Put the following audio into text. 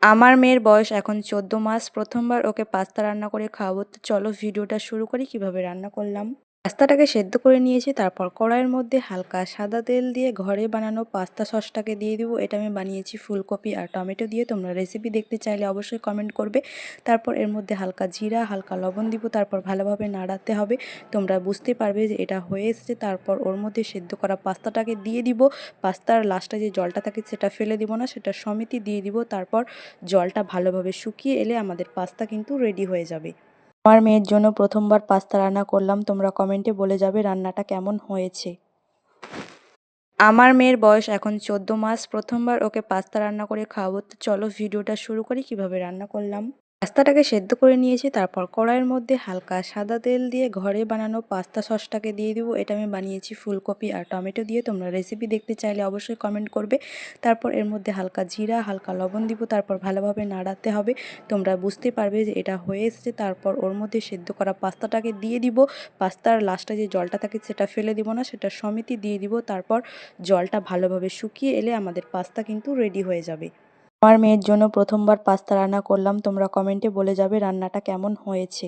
আমার মেয়ের বয়স এখন ১৪ মাস। প্রথমবার ওকে পাস্তা রান্না করে খাওয়াবো। তো চলো ভিডিওটা শুরু করি কিভাবে রান্না করলাম। পাস্তাটাকে সেদ্ধ করে নিয়েছি, তারপর কড়াইয়ের মধ্যে হালকা সাদা তেল দিয়ে ঘরে বানানো পাস্তা সসটাকে দিয়ে দিব। এটা আমি বানিয়েছি ফুলকপি আর টমেটো দিয়ে। তোমরা রেসিপি দেখতে চাইলে অবশ্যই কমেন্ট করবে। তারপর এর মধ্যে হালকা জিরা, হালকা লবণ দিব, তারপর ভালোভাবে নাড়াতে হবে। তোমরা বুঝতে পারবে যে এটা হয়ে এসেছে। তারপর ওর মধ্যে সেদ্ধ করা পাস্তাটাকে দিয়ে দিব। পাস্তার লাস্টে যে জলটা থাকে সেটা ফেলে দিব না, সেটা সমেতই দিয়ে দিব। তারপর জলটা ভালোভাবে শুকিয়ে এলে আমাদের পাস্তা কিন্তু রেডি হয়ে যাবে। আমার মেয়ের জন্য প্রথমবার পাস্তা রান্না করলাম। তোমরা কমেন্টে বলে যাবে রান্নাটা কেমন হয়েছে। আমার মেয়ের বয়স এখন ১৪ মাস। প্রথমবার ওকে পাস্তা রান্না করে খাওয়াবো। তো চলো ভিডিওটা শুরু করি কিভাবে রান্না করলাম। পাস্তাটাকে সেদ্ধ করে নিয়েছি, তারপর কড়াইয়ের মধ্যে হালকা সাদা তেল দিয়ে ঘরে বানানো পাস্তা সসটাকে দিয়ে দিব। এটা আমি বানিয়েছি ফুলকপি আর টমেটো দিয়ে। তোমরা রেসিপি দেখতে চাইলে অবশ্যই কমেন্ট করবে। তারপর এর মধ্যে হালকা জিরা, হালকা লবণ দিব, তারপর ভালোভাবে নাড়াতে হবে। তোমরা বুঝতে পারবে যে এটা হয়ে এসেছে। তারপর ওর মধ্যে সেদ্ধ করা পাস্তাটাকে দিয়ে দিব। পাস্তার লাস্টে যে জলটা থাকে সেটা ফেলে দিব না, সেটা সমেতই দিয়ে দিব। তারপর জলটা ভালোভাবে শুকিয়ে এলে আমাদের পাস্তা কিন্তু রেডি হয়ে যাবে। আমার মেয়ের জন্য প্রথমবার পাস্তা রান্না করলাম। তোমরা কমেন্টে বলে যাবে রান্নাটা কেমন হয়েছে।